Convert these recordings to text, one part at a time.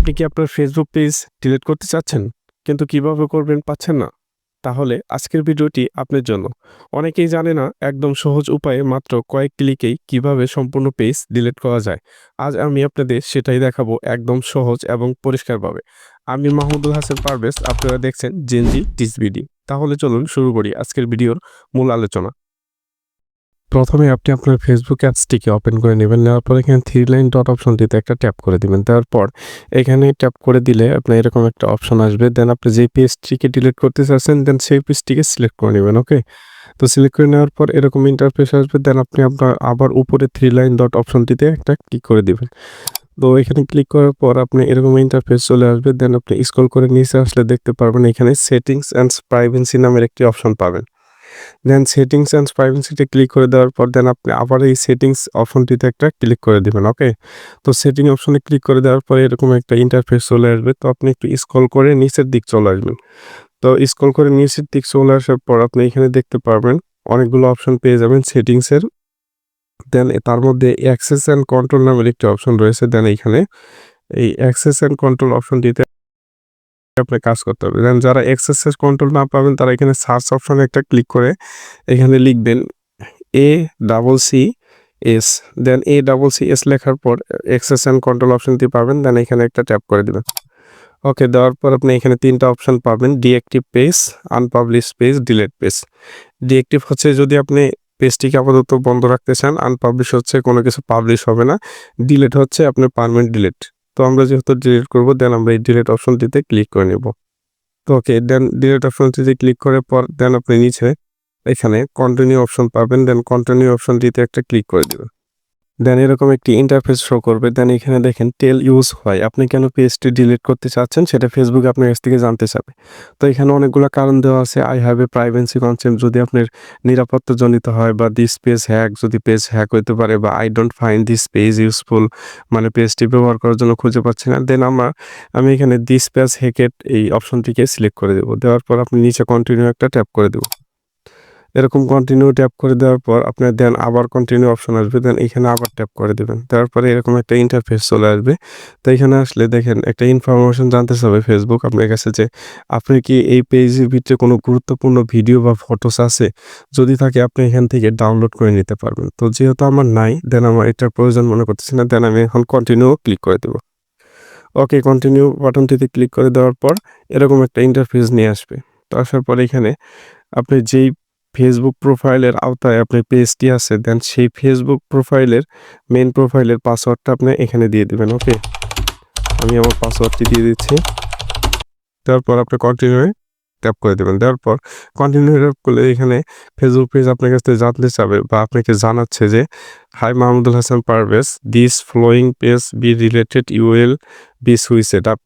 আপনি কি আপনার ফেসবুক পেজ ডিলিট করতে চাচ্ছেন কিন্তু কিভাবে করবেন পাচ্ছেন না? তাহলে আজকের ভিডিওটি আপনার জন্য। অনেকেই জানে না একদম সহজ উপায়ে মাত্র কয়েক ক্লিকেই কিভাবে সম্পূর্ণ পেজ ডিলিট করা যায়। আজ আমি আপনাদের সেটাই দেখাবো একদম সহজ এবং পরিষ্কারভাবে। আমি মাহমুদুল হাসান পারভেজ, আপনারা দেখছেন জেনজি টিসবিডি। তাহলে চলুন শুরু করি আজকের ভিডিওর মূল আলোচনা। প্রথমে আপনি আপনার ফেসবুক অ্যাপসটিকে ওপেন করে নেবেন। নেওয়ার পর এখানে থ্রি লাইন ডট অপশনটিতে একটা ট্যাপ করে দিবেন। তারপর এখানে ট্যাপ করে দিলে আপনার এরকম একটা অপশন আসবে। দেন আপনি যে পেজটিকে ডিলিট করতে চাচ্ছেন দেন সেই পেজটিকে সিলেক্ট করে নেবেন। ওকে, তো সিলেক্ট করে নেওয়ার পর এরকম ইন্টারফেস আসবে। দেন আপনি আপনার আবার উপরে থ্রি লাইন ডট অপশনটিতে একটা ক্লিক করে দিবেন। তো এখানে ক্লিক করার পর আপনি এরকম ইন্টারফেস চলে আসবে। দেন আপনি স্ক্রল করে নিচে আসলে দেখতে পারবেন এখানে সেটিংস অ্যান্ড প্রাইভেসি নামের একটি অপশন পাবেন। দেন সেটিংস অ্যান্ড প্রাইভেসিতে ক্লিক করে দেওয়ার পর দেন আপনি আবার এই সেটিংস অপশনটিতে একটা ক্লিক করে দিবেন। ওকে, তো সেটিং অপশনে ক্লিক করে দেওয়ার পরে এরকম একটা ইন্টারফেস চলে আসবে। তো আপনি একটু স্ক্রল করে নিচের দিক চলে আসবেন। তো স্ক্রল করে নিচের দিক চলে আসার পর আপনি এখানে দেখতে পারবেন অনেকগুলো অপশন পেয়ে যাবেন সেটিংসের। দেন তার মধ্যে অ্যাক্সেস অ্যান্ড কন্ট্রোল নামের একটি অপশন রয়েছে। দেন এইখানে এই অ্যাক্সেস অ্যান্ড কন্ট্রোল অপশনটিতে আপনার কাজ করতে হবে। দেন যারা অ্যাক্সেস কন্ট্রোল না পাবেন তারা এখানে সার্চ অপশনে একটা ক্লিক করে এখানে লিখবেন ACCS। দেন ACCS লেখার পর অ্যাক্সেস অ্যান্ড কন্ট্রোল অপশনটি পাবেন। দেন এখানে একটা ট্যাপ করে দিবেন। ওকে, দেওয়ার পর আপনি এখানে ৩টা অপশন পাবেন: deactive page, unpublish page, delete page. Deactive হচ্ছে যদি আপনি পেজটিকে আপাতত বন্ধ রাখতে চান, আনপাবলিশ হচ্ছে কোনো কিছু পাবলিশ হবে না, ডিলিট হচ্ছে আপনার পার্মানেন্ট ডিলিট। তো আমরা যেহেতু ডিলিট করব দেন আমরা এই ডিলিট অপশনটিতে ক্লিক করে নেব। তো ওকে, দেন ডিলিট অপশনটিতে ক্লিক করার পর দেন আপনি নিচে এখানে কন্টিনিউ অপশন পাবেন। দেন কন্টিনিউ অপশনটিতে একটা ক্লিক করে দিবেন। দেন এরকম একটি ইন্টারফেস শো করবে। দেন এখানে দেখেন টেল ইউজ হয়, আপনি কেন পেজটি ডিলিট করতে চাচ্ছেন সেটা ফেসবুক আপনার কাছ থেকে জানতে চাবে। তো এখানে অনেকগুলো কারণ দেওয়া আছে। I have a privacy concept, যদি আপনার নিরাপত্তাজনিত হয়, বা দিস পেজ হ্যাক, যদি পেজ হ্যাক হইতে পারে, বা I don't find this page useful, মানে পেজটি ব্যবহার করার জন্য খুঁজে পাচ্ছি না। দেন আমি এখানে দিস পেজ হ্যাকেট এই অপশনটিকে সিলেক্ট করে দেবো। দেওয়ার পর আপনি নিচে কন্টিনিউ একটা ট্যাপ করে দেবো। এরকম কন্টিনিউ ট্যাপ করে দেওয়ার পর আপনার দেন আবার কন্টিনিউ অপশন আসবে। দেন এখানে আবার ট্যাপ করে দেবেন। দেওয়ার পরে এরকম একটা ইন্টারফেস চলে আসবে। তো এখানে আসলে দেখেন একটা ইনফরমেশন জানতে চাবে ফেসবুক আপনার কাছে যে আপনি কি এই পেজের ভিতরে কোনো গুরুত্বপূর্ণ ভিডিও বা ফটোস আছে, যদি থাকে আপনি এখান থেকে ডাউনলোড করে নিতে পারবেন। তো যেহেতু আমার নাই দেন আমার এটার প্রয়োজন মনে করতেছি না। দেন আমি এখন কন্টিনিউ ক্লিক করে দেবো। ওকে, কন্টিনিউ বাটনটিতে ক্লিক করে দেওয়ার পর এরকম একটা ইন্টারফেস নিয়ে আসবে। তো আসার পর এখানে আপনি যেই ফেসবুক প্রোফাইলের আওতায় আপনার পেজটি আছে দেন সেই ফেসবুক প্রোফাইলের মেইন প্রোফাইলের পাসওয়ার্ডটা আপনি এখানে দিয়ে দিবেন। ওকে, আমি আমার পাসওয়ার্ডটি দিয়ে দিচ্ছি। তারপর আপনি কন্টিনিউ ট্যাপ করে দেবেন। দেওয়ার পর কন্টিনিউ ট্যাপ করলে এখানে ফেসবুক পেজ আপনার কাছ থেকে জানতে চাবে বা আপনাকে জানাচ্ছে যে hi Mahmudul Hasan Parvez, this following page be related you will be switched up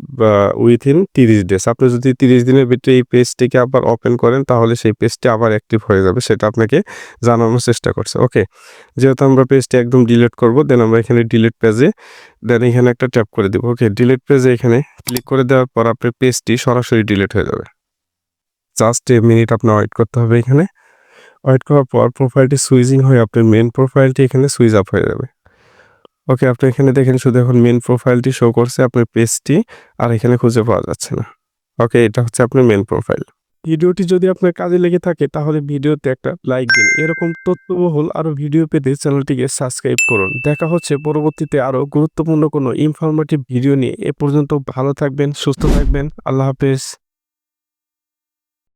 within 30 days. আপনি যদি 30 দিনের ভিতরে এই পেজটিকে আবার ওপেন করেন তাহলে সেই পেজটি আবার অ্যাক্টিভ হয়ে যাবে, সেটা আপনাকে জানানোর চেষ্টা করছে। ওকে, যেহেতু আমরা পেজটি একদম ডিলিট করব দেন আমরা এখানে ডিলিট পেজে দেন এখানে একটা ট্যাপ করে দেবো। ওকে, ডিলিট পেজে এখানে ক্লিক করে দেওয়ার পর আপনার পেজটি সরাসরি ডিলিট হয়ে যাবে। জাস্ট এ মিনিট আপনার ওয়েট করতে হবে। এখানে ওয়েট করার পর প্রোফাইলটি সুইচিং হয়ে আপনার মেন প্রোফাইলটি এখানে সুইচ আপ হয়ে যাবে। ওকে, আপনি এখানে দেখেন শুধু এখন মেন প্রোফাইলটি শো করছে, আপনার পেজটি আর এখানে খুঁজে পাওয়া যাচ্ছে না। ওকে, এটা হচ্ছে আপনার মেন প্রোফাইল। ভিডিওটি যদি আপনার কাজে লেগে থাকে তাহলে ভিডিওতে একটা লাইক দিন। এরকম তথ্যবহুল আরও ভিডিও পেতে চ্যানেলটিকে সাবস্ক্রাইব করুন। দেখা হচ্ছে পরবর্তীতে আরও গুরুত্বপূর্ণ কোনো ইনফরমেটিভ ভিডিও নিয়ে। এ পর্যন্ত ভালো থাকবেন, সুস্থ থাকবেন। আল্লাহ হাফেজ।